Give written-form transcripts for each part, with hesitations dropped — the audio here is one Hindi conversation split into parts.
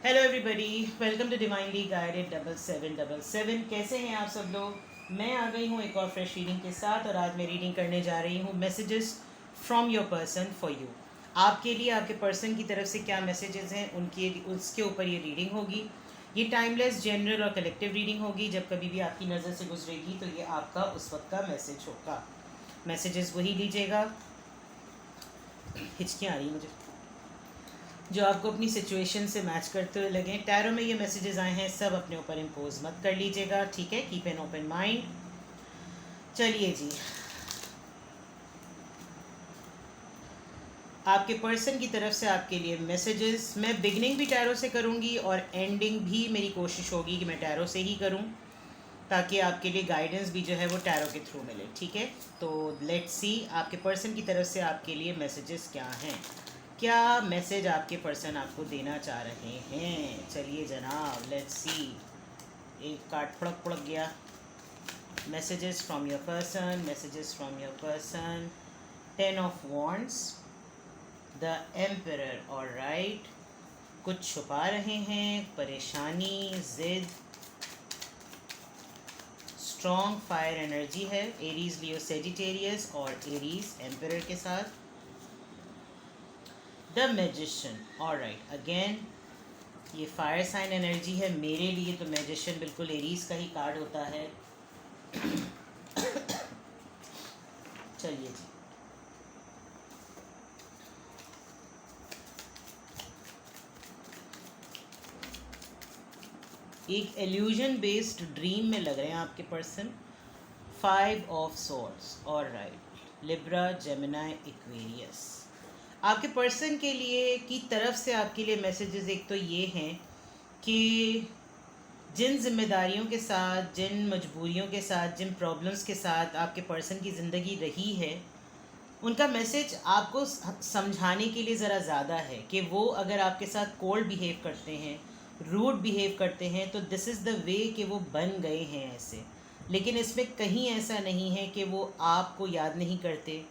Hello everybody, welcome to divinely guided 7777। कैसे हैं आप सब लोग। मैं आ गई हूँ एक और फ्रेश रीडिंग के साथ, और आज मैं रीडिंग करने जा रही हूँ messages from your person for you. आपके लिए आपके पर्सन की तरफ से क्या मैसेजेस हैं उनके उसके ऊपर ये रीडिंग होगी। ये टाइमलेस, जनरल और कलेक्टिव रीडिंग होगी। जब कभी भी आपकी नज़र से गुजरेगी तो ये आपका उस वक्त का मैसेज होगा। मैसेजेस वही लीजिएगा। हिचकियाँ आ रही हैं मुझे, जो आपको अपनी सिचुएशन से मैच करते हुए लगें। टैरो में ये मैसेजेस आए हैं, सब अपने ऊपर इम्पोज मत कर लीजिएगा, ठीक है। Keep an open mind. चलिए जी, आपके पर्सन की तरफ से आपके लिए मैसेजेस। मैं बिगनिंग भी टैरो से करूँगी और एंडिंग भी मेरी कोशिश होगी कि मैं टैरो से ही करूँ, ताकि आपके लिए गाइडेंस भी जो है वो टैरो के थ्रू मिले, ठीक है। तो लेट्स सी आपके पर्सन की तरफ से आपके लिए मैसेजेस क्या हैं, क्या मैसेज आपके पर्सन आपको देना चाह रहे हैं। चलिए जनाब, लेट्स सी। एक कार्ड फड़क फड़क गया। Messages from your person, messages from your person. 10 of wands, the emperor. Alright, कुछ छुपा रहे हैं, परेशानी, जिद, स्ट्रॉन्ग फायर एनर्जी है एरीज, लियो, सेजिटेरियस और एरीज एम्परर के साथ। The magician. ऑलराइट, अगेन ये फायर साइन एनर्जी है मेरे लिए, तो मैजिशियन बिल्कुल एरीज का ही कार्ड होता है। चलिए जी, एक एल्यूजन बेस्ड ड्रीम में लग रहे हैं आपके person. 5 of swords. Alright, Libra, Gemini, Aquarius. आपके पर्सन के लिए की तरफ से आपके लिए मैसेजेस एक तो ये हैं कि जिन जिम्मेदारियों के साथ, जिन मजबूरियों के साथ, जिन प्रॉब्लम्स के साथ आपके पर्सन की ज़िंदगी रही है, उनका मैसेज आपको समझाने के लिए ज़रा ज़्यादा है कि वो अगर आपके साथ कोल्ड बिहेव करते हैं, रूड बिहेव करते हैं, तो दिस इज़ द वे कि वो बन गए हैं ऐसे। लेकिन इसमें कहीं ऐसा नहीं है कि वो आपको याद नहीं करते,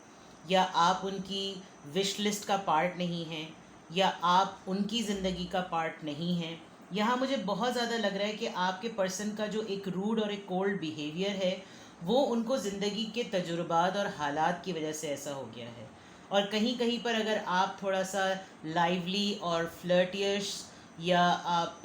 या आप उनकी विश लिस्ट का पार्ट नहीं हैं, या आप उनकी ज़िंदगी का पार्ट नहीं हैं। यहाँ मुझे बहुत ज़्यादा लग रहा है कि आपके पर्सन का जो एक रूड और एक कोल्ड बिहेवियर है, वो उनको ज़िंदगी के तजुर्बात और हालात की वजह से ऐसा हो गया है। और कहीं कहीं पर अगर आप थोड़ा सा लाइवली और फ्लर्टियश, या आप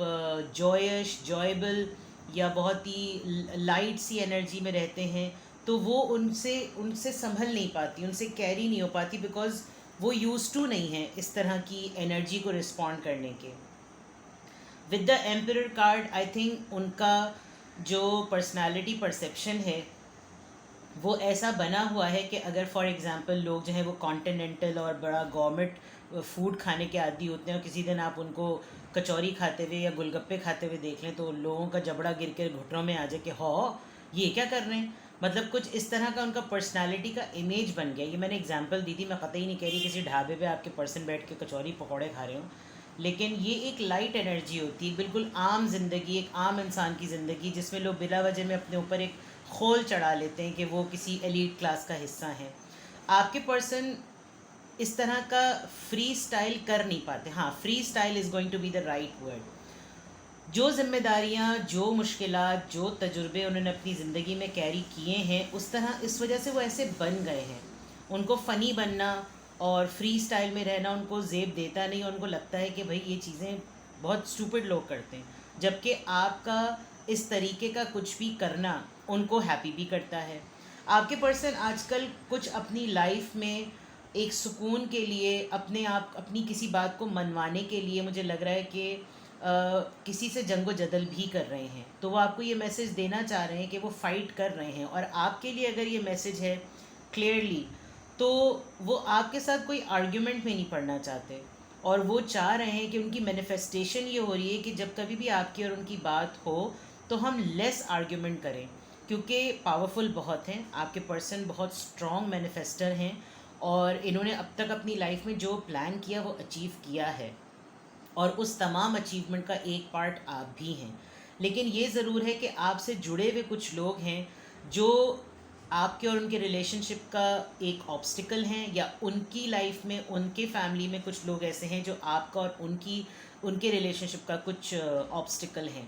जॉयश, जॉयबल, या बहुत ही लाइट सी एनर्जी में रहते हैं, तो वो उनसे उनसे संभल नहीं पाती, उनसे कैरी नहीं हो पाती, बिकॉज़ वो यूज़ टू नहीं है इस तरह की एनर्जी को रिस्पॉन्ड करने के। With the emperor card, I think उनका जो पर्सनालिटी परसेप्शन है वो ऐसा बना हुआ है कि अगर फॉर एग्ज़ाम्पल लोग जो हैं वो कॉन्टिनेंटल और बड़ा गवर्नमेंट फूड खाने के आदी होते हैं, और किसी दिन आप उनको कचौरी खाते हुए या गोलगप्पे खाते हुए देख लें, तो लोगों का जबड़ा गिर के घुटनों में आ जाए कि हो ये क्या कर रहे हैं। मतलब कुछ इस तरह का उनका पर्सनालिटी का इमेज बन गया। ये मैंने एग्जांपल दी थी, मैं कतई नहीं कह रही किसी ढाबे पे आपके पर्सन बैठ के कचौरी पकौड़े खा रहे हो, लेकिन ये एक लाइट एनर्जी होती है, बिल्कुल आम जिंदगी, एक आम इंसान की ज़िंदगी, जिसमें लोग बिला वजह में अपने ऊपर एक खोल चढ़ा लेते हैं कि वो किसी एलीट क्लास का हिस्सा हैं। आपके पर्सन इस तरह का फ्री स्टाइल कर नहीं पाते। हाँ, free style is going to be the right word. जो जिम्मेदारियाँ, जो मुश्किलात, जो तजुर्बे उन्होंने अपनी ज़िंदगी में कैरी किए हैं, उस तरह इस वजह से वो ऐसे बन गए हैं। उनको फ़नी बनना और फ्री स्टाइल में रहना उनको ज़ेब देता नहीं। उनको लगता है कि भाई ये चीज़ें बहुत स्टूपिड लोग करते हैं, जबकि आपका इस तरीके का कुछ भी करना उनको हैप्पी भी करता है। आपके पर्सन आजकल कुछ अपनी लाइफ में एक सुकून के लिए, अपने आप अपनी किसी बात को मनवाने के लिए, मुझे लग रहा है कि किसी से जंगो जदल भी कर रहे हैं। तो वो आपको ये मैसेज देना चाह रहे हैं कि वो फ़ाइट कर रहे हैं, और आपके लिए अगर ये मैसेज है क्लियरली, तो वो आपके साथ कोई आर्ग्यूमेंट में नहीं पड़ना चाहते, और वो चाह रहे हैं कि उनकी मैनिफेस्टेशन ये हो रही है कि जब कभी भी आपकी और उनकी बात हो तो हम लेस आर्ग्यूमेंट करें, क्योंकि पावरफुल बहुत हैं आपके पर्सन, बहुत स्ट्रॉन्ग मैनिफेस्टर हैं, और इन्होंने अब तक अपनी लाइफ में जो प्लान किया वो अचीव किया है, और उस तमाम अचीवमेंट का एक पार्ट आप भी हैं। लेकिन ये ज़रूर है कि आपसे जुड़े हुए कुछ लोग हैं जो आपके और उनके रिलेशनशिप का एक ऑब्स्टिकल हैं, या उनकी लाइफ में, उनके फैमिली में कुछ लोग ऐसे हैं जो आपका और उनकी उनके रिलेशनशिप का कुछ ऑब्स्टिकल हैं।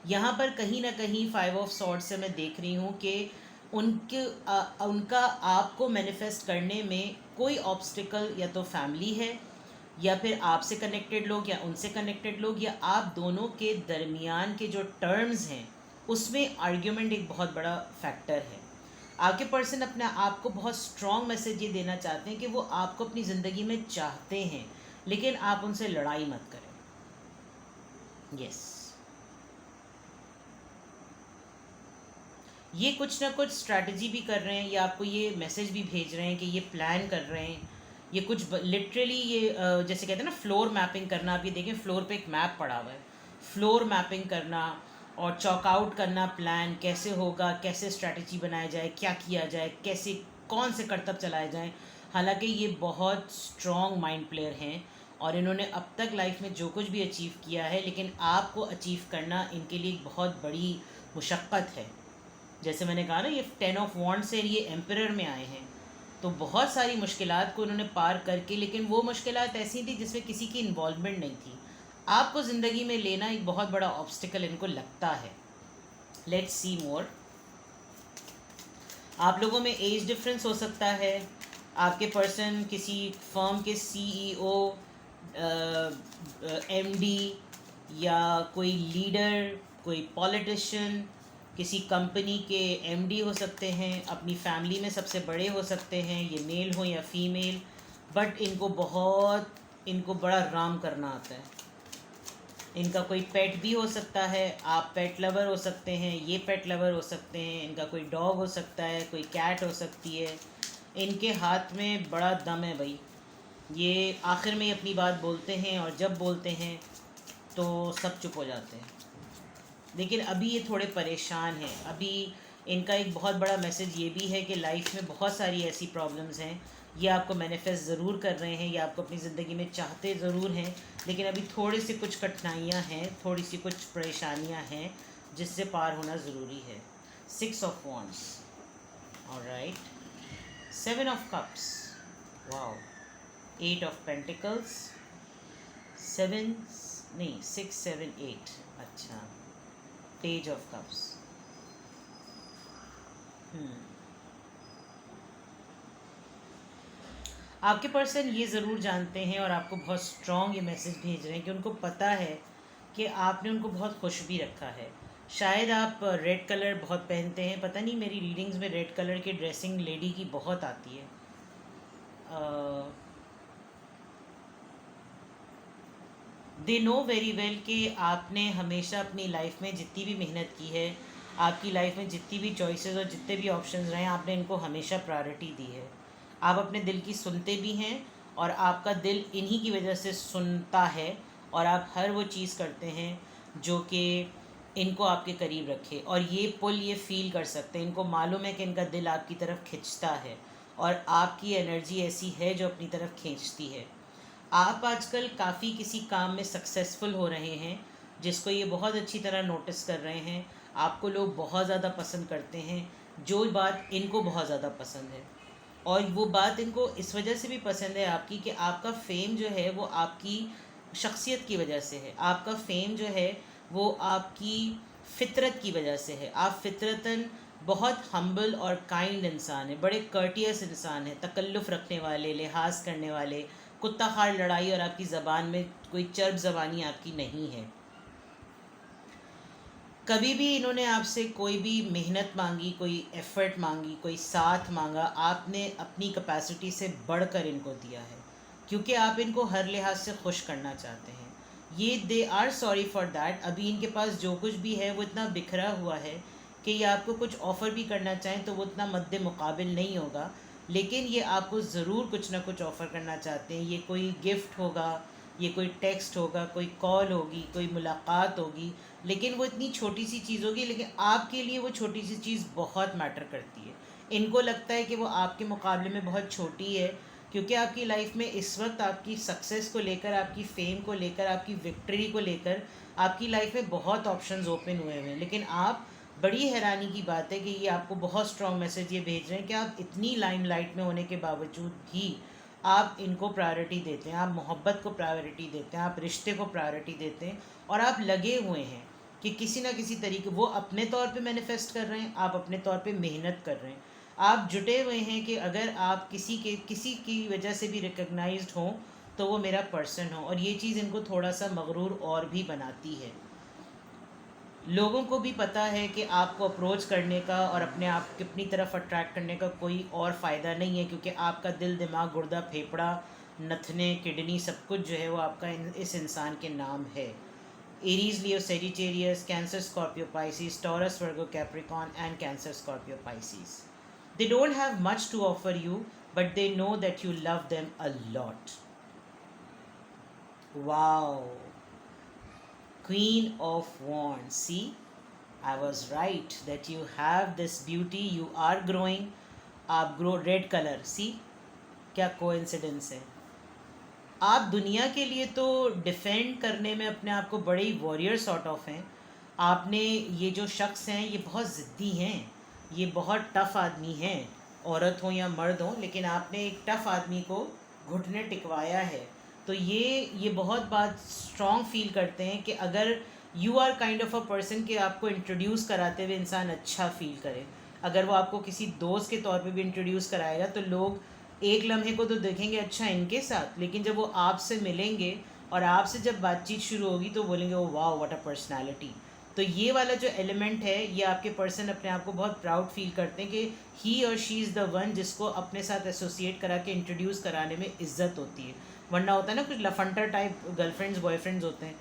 यहाँ पर कहीं ना कहीं 5 ऑफ सॉर्ड्स से मैं देख रही हूँ कि उनका आपको मैनिफेस्ट करने में कोई ऑब्स्टिकल या तो फैमिली है, या फिर आपसे कनेक्टेड लोग, या उनसे कनेक्टेड लोग, या आप दोनों के दरमियान के जो टर्म्स हैं उसमें आर्ग्यूमेंट एक बहुत बड़ा फैक्टर है। आपके पर्सन अपने आप को बहुत स्ट्रॉन्ग मैसेज ये देना चाहते हैं कि वो आपको अपनी ज़िंदगी में चाहते हैं, लेकिन आप उनसे लड़ाई मत करें। यस, ये कुछ ना कुछ स्ट्रैटेजी भी कर रहे हैं, या आपको ये मैसेज भी भेज रहे हैं कि ये प्लान कर रहे हैं। ये कुछ लिटरली ये जैसे कहते हैं ना फ्लोर मैपिंग करना, आप ये देखें फ्लोर पे एक मैप पड़ा हुआ है, फ्लोर मैपिंग करना और चॉक आउट करना, प्लान कैसे होगा, कैसे स्ट्रैटेजी बनाया जाए, क्या किया जाए, कैसे कौन से करतब चलाए जाएं। हालांकि ये बहुत स्ट्रॉन्ग माइंड प्लेयर हैं और इन्होंने अब तक लाइफ में जो कुछ भी अचीव किया है, लेकिन आपको अचीव करना इनके लिए एक बहुत बड़ी मुशक्क़त है। जैसे मैंने कहा ना, ये 10 ऑफ वॉन्ड से ये एम्परर में आए हैं, तो बहुत सारी मुश्किलात को इन्होंने पार करके, लेकिन वो मुश्किलात ऐसी थी जिसमें किसी की इन्वॉल्वमेंट नहीं थी। आपको ज़िंदगी में लेना एक बहुत बड़ा ऑब्स्टिकल इनको लगता है। लेट्स सी मोर। आप लोगों में एज डिफरेंस हो सकता है। आपके पर्सन किसी फर्म के सीईओ, एमडी, या कोई लीडर, कोई पॉलिटिशियन, किसी कंपनी के एमडी हो सकते हैं, अपनी फैमिली में सबसे बड़े हो सकते हैं, ये मेल हो या फीमेल, बट इनको बड़ा राम करना आता है। इनका कोई पेट भी हो सकता है, आप पेट लवर हो सकते हैं, ये पेट लवर हो सकते हैं, इनका कोई डॉग हो सकता है, कोई कैट हो सकती है। इनके हाथ में बड़ा दम है भाई, ये आखिर में अपनी बात बोलते हैं और जब बोलते हैं तो सब चुप हो जाते हैं। लेकिन अभी ये थोड़े परेशान हैं। अभी इनका एक बहुत बड़ा मैसेज ये भी है कि लाइफ में बहुत सारी ऐसी प्रॉब्लम्स हैं, ये आपको मैनिफेस्ट ज़रूर कर रहे हैं, ये आपको अपनी ज़िंदगी में चाहते ज़रूर हैं, लेकिन अभी थोड़ी सी कुछ कठिनाइयाँ हैं, थोड़ी सी कुछ परेशानियाँ हैं जिससे पार होना ज़रूरी है। 6 of wands, alright. 7 of cups, wow. 8 of pentacles, 7 नहीं 6 7 8, अच्छा। Page of cups. आपके पर्सन ये ज़रूर जानते हैं और आपको बहुत स्ट्रॉन्ग ये मैसेज भेज रहे हैं कि उनको पता है कि आपने उनको बहुत खुश भी रखा है। शायद आप रेड कलर बहुत पहनते हैं, पता नहीं, मेरी रीडिंग्स में रेड कलर की ड्रेसिंग लेडी की बहुत आती है। दे नो वेरी वेल कि आपने हमेशा अपनी लाइफ में जितनी भी मेहनत की है, आपकी लाइफ में जितनी भी चॉइसेस और जितने भी ऑप्शंस रहे हैं, आपने इनको हमेशा प्रायोरिटी दी है। आप अपने दिल की सुनते भी हैं और आपका दिल इन्हीं की वजह से सुनता है, और आप हर वो चीज़ करते हैं जो कि इनको आपके करीब रखे। और ये पुल ये फील कर सकते हैं, इनको मालूम है कि इनका दिल आपकी तरफ खिंचता है और आपकी एनर्जी ऐसी है जो अपनी तरफ खींचती है। आप आजकल काफ़ी किसी काम में सक्सेसफुल हो रहे हैं जिसको ये बहुत अच्छी तरह नोटिस कर रहे हैं। आपको लोग बहुत ज़्यादा पसंद करते हैं, जो बात इनको बहुत ज़्यादा पसंद है। और वो बात इनको इस वजह से भी पसंद है आपकी कि आपका फ़ेम जो है वो आपकी शख्सियत की वजह से है। आपका फ़ेम जो है वो आपकी फ़ितरत की वजह से है। आप फ़ितरतन बहुत हम्बल और काइंड इंसान है, बड़े कर्टियस इंसान है, तकल्लुफ़ रखने वाले, लिहाज करने वाले, कुत्ता खार लड़ाई और आपकी ज़बान में कोई चर्ब ज़बानी आपकी नहीं है। कभी भी इन्होंने आपसे कोई भी मेहनत मांगी, कोई एफ़र्ट मांगी, कोई साथ मांगा, आपने अपनी कैपेसिटी से बढ़कर इनको दिया है, क्योंकि आप इनको हर लिहाज से खुश करना चाहते हैं। ये they are sorry for that. अभी इनके पास जो कुछ भी है वो इतना बिखरा हुआ है कि ये आपको कुछ ऑफ़र भी करना चाहें तो वो इतना मद्दे मुकाबिल नहीं होगा, लेकिन ये आपको ज़रूर कुछ ना कुछ ऑफ़र करना चाहते हैं। ये कोई गिफ्ट होगा, ये कोई टेक्स्ट होगा, कोई कॉल होगी, कोई मुलाकात होगी, लेकिन वो इतनी छोटी सी चीज़ होगी, लेकिन आपके लिए वो छोटी सी चीज़ बहुत मैटर करती है। इनको लगता है कि वो आपके मुकाबले में बहुत छोटी है, क्योंकि आपकी लाइफ में इस वक्त आपकी सक्सेस को लेकर, आपकी फ़ेम को लेकर, आपकी विक्ट्री को लेकर आपकी लाइफ में बहुत ऑप्शंस ओपन हुए हुए हैं। लेकिन आप, बड़ी हैरानी की बात है कि ये आपको बहुत स्ट्रॉन्ग मैसेज ये भेज रहे हैं कि आप इतनी लाइमलाइट में होने के बावजूद भी आप इनको प्रायोरिटी देते हैं, आप मोहब्बत को प्रायोरिटी देते हैं, आप रिश्ते को प्रायोरिटी देते हैं, और आप लगे हुए हैं कि किसी ना किसी तरीके, वो अपने तौर पे मैनिफेस्ट कर रहे हैं, आप अपने तौर पे मेहनत कर रहे हैं, आप जुटे हुए हैं कि अगर आप किसी की वजह से भी रिकग्नाइज्ड हों तो वो मेरा पर्सन हो। और ये चीज़ इनको थोड़ा सा मगरूर और भी बनाती है। लोगों को भी पता है कि आपको अप्रोच करने का और अपने आप की अपनी तरफ अट्रैक्ट करने का कोई और फ़ायदा नहीं है, क्योंकि आपका दिल, दिमाग, गुर्दा, फेफड़ा, नथने, किडनी, सब कुछ जो है वो आपका इस इंसान के नाम है। Aries, Leo, Sagittarius, cancer, Scorpio, Pisces, taurus, Virgo, Capricorn and cancer, Scorpio, Pisces. They don't have much to offer you, but they know that you love them a lot. Wow. Queen of Wands. See, I was right that you have this beauty. You are growing. आप ग्रो, रेड कलर, सी क्या कोइंसिडेंस है। आप दुनिया के लिए तो डिफेंड करने में अपने आप को बड़े ही वॉरियर सॉर्ट ऑफ हैं। आपने, ये जो शख्स हैं ये बहुत ज़िद्दी हैं, ये बहुत टफ़ आदमी हैं, औरत हो या मर्द हो, लेकिन आपने एक टफ़ आदमी को घुटने टिकवाया है। तो ये बहुत बात स्ट्रॉन्ग फील करते हैं कि अगर you are kind of a person कि आपको इंट्रोड्यूस कराते हुए इंसान अच्छा फील करे। अगर वो आपको किसी दोस्त के तौर पे भी इंट्रोड्यूस कराएगा तो लोग एक लम्हे को तो देखेंगे अच्छा इनके साथ, लेकिन जब वो आपसे मिलेंगे और आपसे जब बातचीत शुरू होगी तो बोलेंगे ओ वाह व्हाट अ पर्सनालिटी। तो ये वाला जो एलिमेंट है, ये आपके पर्सन अपने आप को बहुत प्राउड फील करते हैं कि ही और शी इज़ द वन जिसको अपने साथ एसोसिएट करा के इंट्रोड्यूस कराने में इज्जत होती है। वरना होता है ना कुछ लफंटर टाइप गर्लफ्रेंड्स बॉयफ्रेंड्स होते हैं,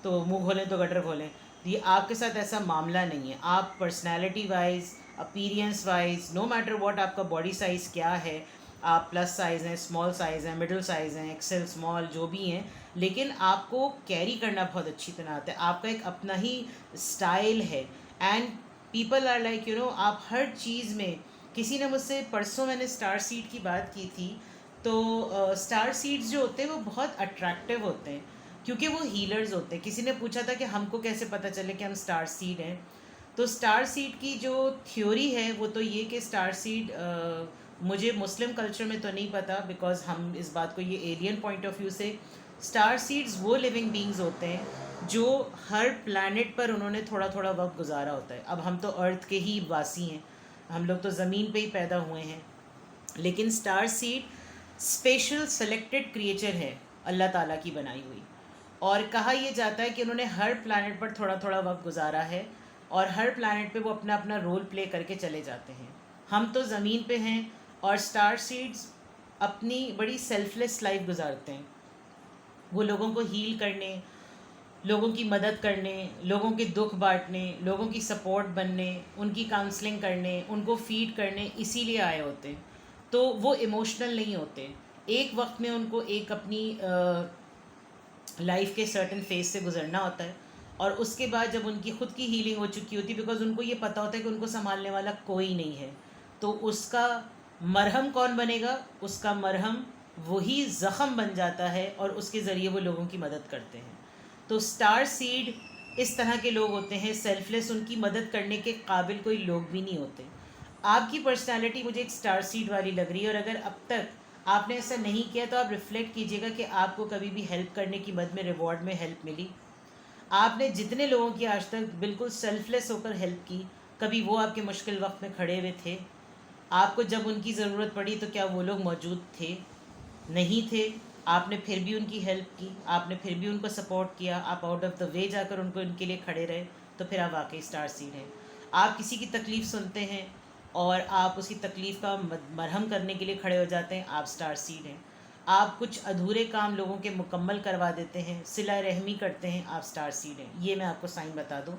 तो मुंह खोलें तो गटर खोलें। तो ये आपके साथ ऐसा मामला नहीं है। आप personality wise, appearance wise, no matter what आपका बॉडी साइज़ क्या है, आप प्लस साइज़ हैं, स्मॉल साइज़ हैं, मिडिल साइज़ हैं, एक्सेल, स्मॉल, जो भी हैं, लेकिन आपको कैरी करना बहुत अच्छी तरह आता है। आपका एक अपना ही स्टाइल है and people are like you know, आप हर चीज़ में, किसी ने मुझसे परसों, मैंने स्टार सीड की बात की थी, तो स्टार सीड्स जो होते हैं वो बहुत अट्रैक्टिव होते हैं क्योंकि वो हीलर्स होते हैं। किसी ने पूछा था कि हमको कैसे पता चले कि हम स्टार सीड हैं। तो स्टार सीड की जो थ्योरी है वो तो ये कि स्टार सीड, मुझे मुस्लिम कल्चर में तो नहीं पता बिकॉज हम इस बात को ये एलियन पॉइंट ऑफ व्यू से, स्टार सीड्स वो लिविंग बींग्स होते हैं जो हर प्लैनेट पर उन्होंने थोड़ा थोड़ा वक्त गुजारा होता है। अब हम तो अर्थ के ही वासी हैं, हम लोग तो ज़मीन पे ही पैदा हुए हैं, लेकिन star seed special selected creature है अल्लाह ताला की बनाई हुई। और कहा यह जाता है कि उन्होंने हर प्लैनेट पर थोड़ा थोड़ा वक्त गुजारा है और हर प्लैनेट पे वो अपना अपना रोल प्ले करके चले जाते हैं। हम तो ज़मीन पे हैं और स्टार सीड्स अपनी बड़ी सेल्फलेस लाइफ गुजारते हैं। वो लोगों को हील करने, लोगों की मदद करने, लोगों के दुख बांटने, लोगों की सपोर्ट बनने, उनकी काउंसलिंग करने, उनको फीड करने इसीलिए आए होते हैं। तो वो इमोशनल नहीं होते। एक वक्त में उनको एक अपनी लाइफ के सर्टन फेज से गुजरना होता है और उसके बाद जब उनकी ख़ुद की हीलिंग हो चुकी होती है, बिकॉज उनको ये पता होता है कि उनको संभालने वाला कोई नहीं है, तो उसका मरहम कौन बनेगा? उसका मरहम वही ज़ख़म बन जाता है और उसके ज़रिए वो लोगों की मदद करते हैं। तो स्टार सीड इस तरह के लोग होते हैं, सेल्फलेस, उनकी मदद करने के काबिल कोई लोग भी नहीं होते। आपकी पर्सनालिटी मुझे एक स्टार सीड वाली लग रही है और अगर अब तक आपने ऐसा नहीं किया तो आप रिफ़्लेक्ट कीजिएगा कि आपको कभी भी हेल्प करने की मद में रिवॉर्ड में हेल्प मिली। आपने जितने लोगों की आज तक बिल्कुल सेल्फलेस होकर हेल्प की, कभी वो आपके मुश्किल वक्त में खड़े हुए थे? आपको जब उनकी ज़रूरत पड़ी तो क्या वो लोग मौजूद थे? नहीं थे। आपने फिर भी उनकी हेल्प की, आपने फिर भी उनको सपोर्ट किया, आप आउट ऑफ द वे जाकर उनको उनके लिए खड़े रहे, तो फिर आप वाकई स्टार सीड हैं। आप किसी की तकलीफ़ सुनते हैं और आप उसकी तकलीफ़ का मरहम करने के लिए खड़े हो जाते हैं, आप स्टार सीड हैं। आप कुछ अधूरे काम लोगों के मुकम्मल करवा देते हैं, सिला रहमी करते हैं, आप स्टार सीड हैं। ये मैं आपको साइन बता दूं।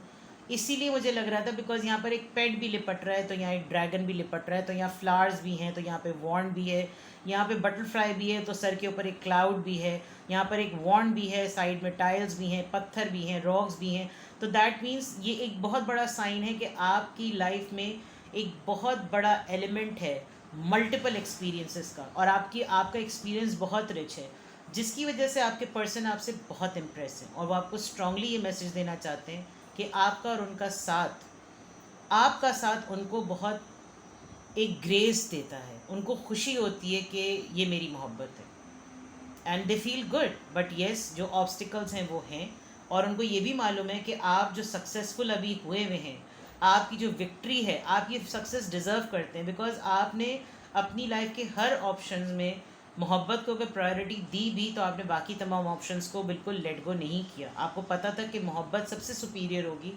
इसीलिए मुझे लग रहा था बिकॉज यहाँ पर एक पेट भी लिपट रहा है, तो यहाँ एक ड्रैगन भी लिपट रहा है, तो यहाँ फ्लावर्स भी हैं, तो यहाँ पे वॉन्ड भी है, यहाँ पे बटरफ्लाई भी है, तो सर के ऊपर एक क्लाउड भी है, यहाँ पर एक वॉन्ड भी है, साइड में टाइल्स भी हैं, पत्थर भी हैं, रॉक्स भी हैं। तो दैट मीन्स ये एक बहुत बड़ा साइन है कि आपकी लाइफ में एक बहुत बड़ा एलिमेंट है मल्टीपल एक्सपीरियंसेस का, और आपका एक्सपीरियंस बहुत रिच है, जिसकी वजह से आपके पर्सन आपसे बहुत इम्प्रेस हैं और वो आपको स्ट्रांगली ये मैसेज देना चाहते हैं कि आपका और उनका साथ, आपका साथ उनको बहुत एक ग्रेस देता है, उनको खुशी होती है कि ये मेरी मोहब्बत है। And they feel good, but yes जो ऑब्स्टिकल्स हैं वो हैं, और उनको ये भी मालूम है कि आप जो सक्सेसफुल अभी हुए हुए हैं, आपकी जो विक्ट्री है, आप ये सक्सेस डिज़र्व करते हैं, बिकॉज आपने अपनी लाइफ के हर ऑप्शंस में मोहब्बत को अगर प्रायोरिटी दी भी तो आपने बाकी तमाम ऑप्शंस को बिल्कुल लेट गो नहीं किया। आपको पता था कि मोहब्बत सबसे सुपीरियर होगी,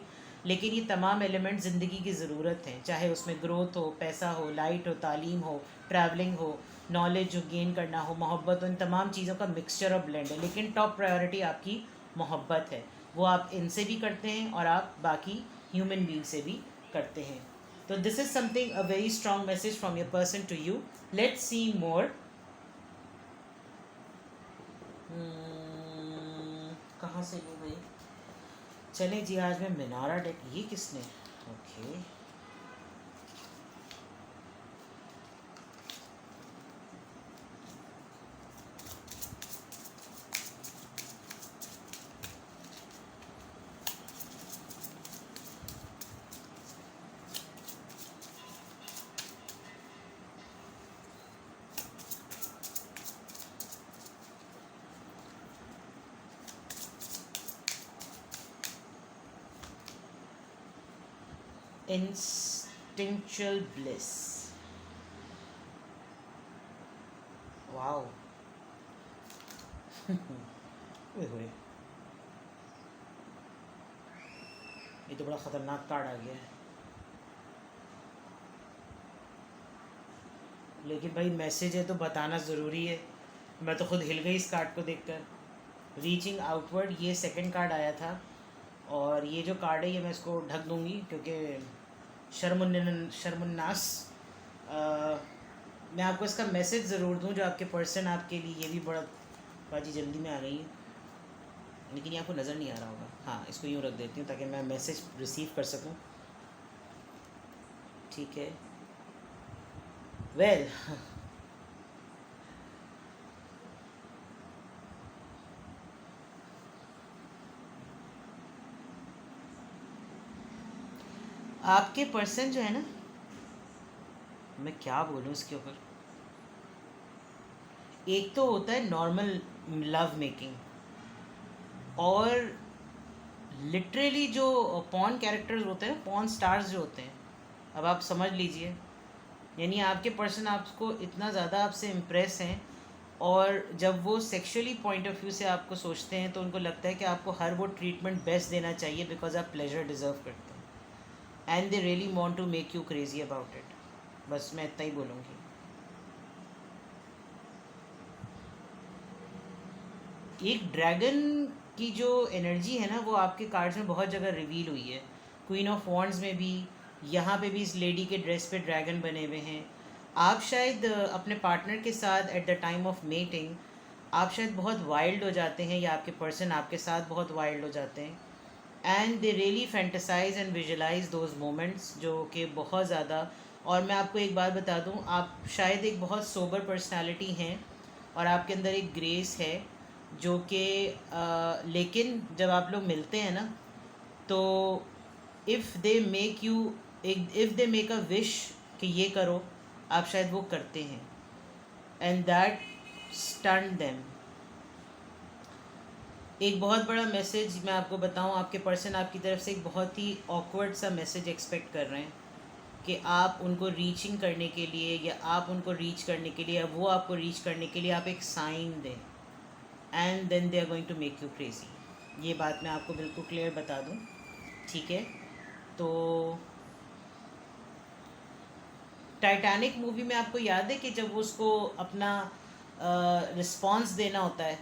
लेकिन ये तमाम एलिमेंट ज़िंदगी की ज़रूरत हैं, चाहे उसमें ग्रोथ हो, पैसा हो, लाइट हो, तालीम हो, ट्रैवलिंग हो, नॉलेज जो गेन करना हो, मोहब्बत हो, इन तमाम चीज़ों का मिक्सचर और ब्लेंड है। लेकिन टॉप प्रायोरिटी आपकी मोहब्बत है, वो आप इनसे भी करते हैं और आप बाकी ह्यूमन बींग से भी करते हैं। तो this is something a very strong message from your person to you. Let's see more. कहाँ से लूँ भाई? चलें जी, आज मैं मिनारा डेक, ये किसने? Okay, instinctual bliss. वाओ। ओए, ये तो बड़ा ख़तरनाक कार्ड आ गया है। लेकिन भाई मैसेज है तो बताना ज़रूरी है। मैं तो खुद हिल गई इस कार्ड को देखकर। रीचिंग आउटवर्ड, ये सेकंड कार्ड आया था, और ये जो कार्ड है ये मैं इसको ढक दूंगी क्योंकि शर्मुन्नास। मैं आपको इसका मैसेज ज़रूर दूं जो आपके पर्सन आपके लिए, ये भी बड़ा बाजी जल्दी में आ गई है, लेकिन ये आपको नज़र नहीं आ रहा होगा। हाँ, इसको यूँ रख देती हूँ ताकि मैं मैसेज रिसीव कर सकूँ। ठीक है, वेल आपके पर्सन जो है ना, मैं क्या बोलूँ इसके ऊपर। एक तो होता है नॉर्मल लव मेकिंग, और लिटरली जो पॉर्न कैरेक्टर्स होते हैं, पॉर्न स्टार्स जो होते हैं, अब आप समझ लीजिए, यानी आपके पर्सन आपको इतना ज़्यादा आपसे इम्प्रेस हैं, और जब वो सेक्सुअली पॉइंट ऑफ व्यू से आपको सोचते हैं तो उनको लगता है कि आपको हर वो ट्रीटमेंट बेस्ट देना चाहिए बिकॉज आप प्लेजर डिज़र्व करते हैं, and they really want to make you crazy about it. बस मैं इतना ही बोलूँगी। एक ड्रैगन की जो एनर्जी है ना, वो आपके कार्ड्स में बहुत जगह रिवील हुई है। क्वीन ऑफ वॉन्ड्स में भी, यहाँ पे भी इस लेडी के ड्रेस पे ड्रैगन बने हुए हैं। आप शायद अपने पार्टनर के साथ at the time of mating आप शायद बहुत वाइल्ड हो जाते हैं, या आपके पर्सन आपके साथ बहुत वाइल्ड हो जाते हैं, and they really fantasize and visualize those moments, जो कि बहुत ज़्यादा। और मैं आपको एक बात बता दूं, आप शायद एक बहुत सोबर पर्सनालिटी हैं और आपके अंदर एक ग्रेस है जो कि लेकिन जब आप लोग मिलते हैं ना, तो if they make you, if they make a wish कि ये करो, आप शायद वो करते हैं, एंड दैट स्टन देम। एक बहुत बड़ा मैसेज मैं आपको बताऊं, आपके पर्सन आपकी तरफ से एक बहुत ही ऑकवर्ड सा मैसेज एक्सपेक्ट कर रहे हैं कि आप उनको रीचिंग करने के लिए, या आप उनको रीच करने के लिए, या वो आपको रीच करने के लिए आप एक साइन दें, and then they are going to make you crazy. ये बात मैं आपको बिल्कुल क्लियर बता दूं, ठीक है? तो टाइटैनिक मूवी में आपको याद है कि जब वो उसको अपना रिस्पॉन्स देना होता है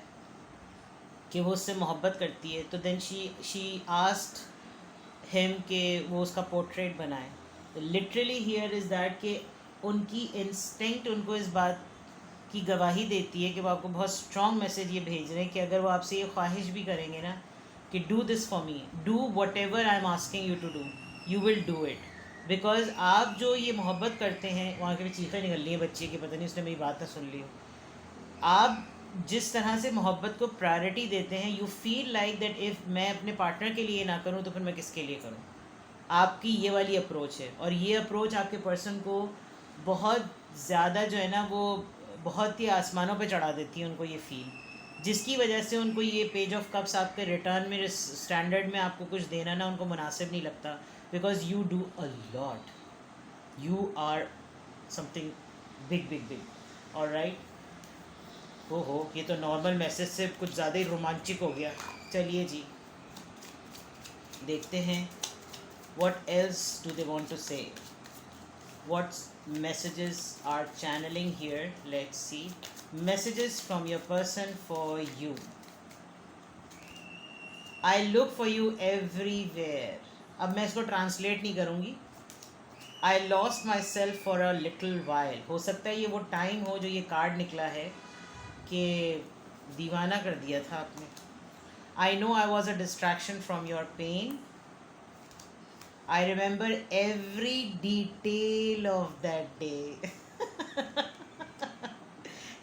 कि वो उससे मोहब्बत करती है, तो देन शी आस्क्ड हिम कि वो उसका पोर्ट्रेट बनाए। लिटरली हियर इज़ दैट कि उनकी इंस्टिंक्ट उनको इस बात की गवाही देती है कि वो आपको बहुत स्ट्रॉन्ग मैसेज ये भेज रहे हैं कि अगर वो आपसे ये ख्वाहिश भी करेंगे ना कि do this for me, do whatever I am asking you to do, you will do it, because आप जो ये मोहब्बत करते हैं, वहाँ के भी चीखें निकल रही है बच्चे की, पता नहीं उसने मेरी बात ना सुन ली हो। आप जिस तरह से मोहब्बत को प्रायोरिटी देते हैं, you feel like that if मैं अपने पार्टनर के लिए ना करूँ तो फिर मैं किसके लिए करूँ। आपकी ये वाली अप्रोच है, और ये अप्रोच आपके पर्सन को बहुत ज़्यादा जो है ना, वो बहुत ही आसमानों पे चढ़ा देती है उनको ये फील जिसकी वजह से उनको ये पेज ऑफ कप्स आपके रिटर्न में स्टैंडर्ड में आपको कुछ देना ना उनको मुनासिब नहीं लगता, because you do a lot, you are something big big big. और राइट, हो ये तो नॉर्मल मैसेज से कुछ ज़्यादा ही रोमांचिक हो गया। चलिए जी, देखते हैं what else do they want to say, what messages are channeling here. Let's see, messages from your person for you. I look for you everywhere. अब मैं इसको ट्रांसलेट नहीं करूँगी। I lost myself for a little while। हो सकता है ये वो टाइम हो जो ये कार्ड निकला है कि दीवाना कर दिया था आपने। I know I was a distraction from your pain. I remember every detail of that day.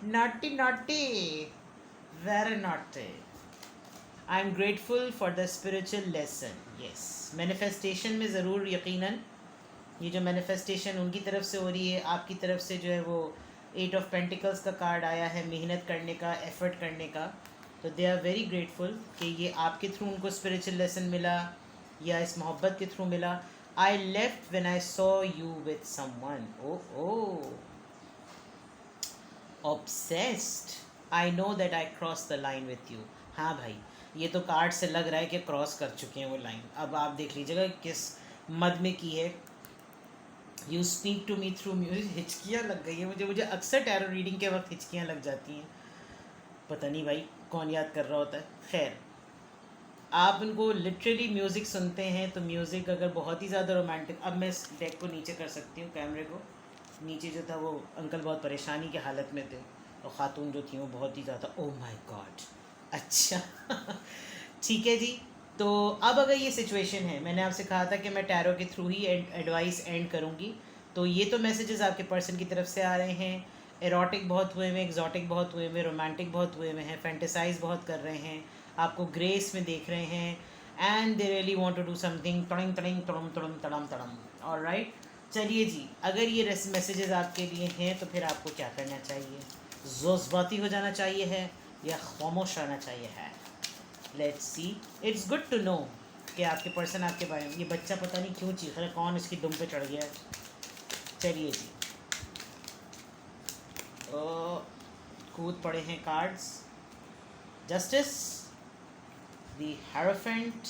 Naughty, naughty. Very naughty. I'm grateful for the spiritual lesson. Yes. Manifestation में ज़रूर यकीनन ये जो manifestation उनकी तरफ से हो रही है, आपकी तरफ से जो है वो 8 of Pentacles का कार्ड आया है, मेहनत करने का, एफर्ट करने का। तो दे आर वेरी ग्रेटफुल कि ये आपके थ्रू उनको स्पिरिचुअल लेसन मिला या इस मोहब्बत के थ्रू मिला। I left when I saw you with someone. Oh obsessed, I know that I cross the line with you. हाँ भाई, ये तो कार्ड से लग रहा है कि क्रॉस कर चुके हैं वो लाइन। अब आप देख लीजिएगा किस मद में की है। You speak to me through music. हिचकियाँ लग गई है मुझे अक्सर टैरो रीडिंग के वक्त हिचकियाँ लग जाती हैं, पता नहीं भाई कौन याद कर रहा होता है। खैर, आप उनको लिटरली म्यूज़िक सुनते हैं तो म्यूज़िक अगर बहुत ही ज़्यादा रोमांटिक, अब मैं इस डेक को नीचे कर सकती हूँ, कैमरे को नीचे जो था वो अंकल बहुत परेशानी की हालत में थे और ख़ातून जो थी वो बहुत ही ज़्यादा, ओह माय गॉड। अच्छा ठीक है जी। तो अब अगर ये सिचुएशन है, मैंने आपसे कहा था कि मैं टैरो के थ्रू ही एडवाइस एंड करूँगी, तो ये तो मैसेजेस आपके पर्सन की तरफ से आ रहे हैं। एरोटिक बहुत हुए हुए, एग्जॉटिक बहुत हुए हुए, रोमांटिक बहुत हुए हुए हैं, फैंटेसाइज बहुत कर रहे हैं, आपको ग्रेस में देख रहे हैं, and they really want to do something तड़िंग तड़िंग तड़म तड़म तड़म तड़म। ऑलराइट, चलिए जी, अगर ये मैसेजेस आपके लिए हैं तो फिर आपको क्या करना चाहिए? जोज़बाती हो जाना चाहिए है या खामोश रहना चाहिए है? Let's see. It's good to know कि आपके पर्सन आपके बारे में, ये बच्चा पता नहीं क्यों चीख रहा है, कौन इसकी दुम पे चढ़ गया है। चलिए जी, कूद पड़े हैं cards. Justice, the hierophant,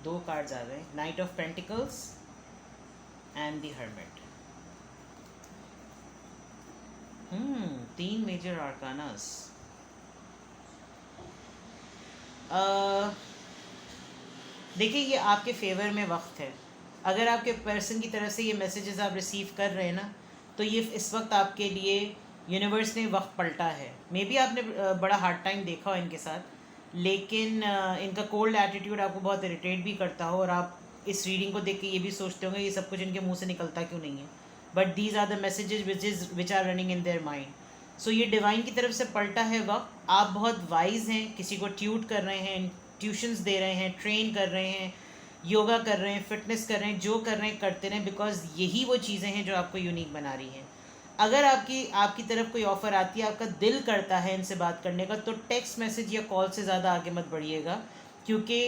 2 cards आ गए, knight of pentacles and the hermit. 3 major arcanas. देखिए, ये आपके फेवर में वक्त है। अगर आपके पर्सन की तरफ से ये मैसेजेस आप रिसीव कर रहे हैं ना, तो ये इस वक्त आपके लिए यूनिवर्स ने वक्त पलटा है। मे बी आपने बड़ा हार्ड टाइम देखा हो इनके साथ, लेकिन इनका कोल्ड एटीट्यूड आपको बहुत इरिटेट भी करता हो और आप इस रीडिंग को देख के ये भी सोचते होंगे ये सब कुछ इनके मुंह से निकलता क्यों नहीं है। But these are the messages which are running in their mind. So ये डिवाइन की तरफ से पलटा है वक्त। आप बहुत वाइज हैं, किसी को ट्यूट कर रहे हैं, ट्यूशन्स दे रहे हैं, ट्रेन कर रहे हैं, योगा कर रहे हैं, फिटनेस कर रहे हैं, जो कर रहे हैं करते रहें, बिकॉज यही वो चीज़ें हैं जो आपको यूनिक बना रही हैं। अगर आपकी तरफ कोई ऑफ़र आती है, आपका दिल करता है इनसे बात करने का, तो टेक्स्ट मैसेज या कॉल से ज़्यादा आगे मत बढ़िएगा, क्योंकि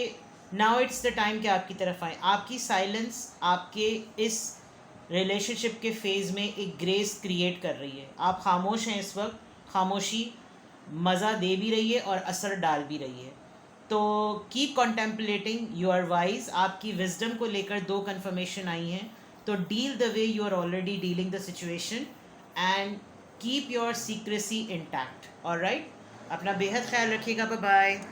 नाउ इट्स द टाइम कि आपकी तरफ आए। आपकी साइलेंस आपके इस रिलेशनशिप के फेज़ में एक ग्रेस क्रिएट कर रही है। आप खामोश हैं इस वक्त, खामोशी मज़ा दे भी रही है और असर डाल भी रही है। तो keep contemplating, you are wise. आपकी विजडम को लेकर 2 कन्फर्मेशन आई हैं, तो deal the way you are already dealing the situation and keep your secrecy intact. Alright, अपना बेहद ख्याल रखिएगा। Bye bye.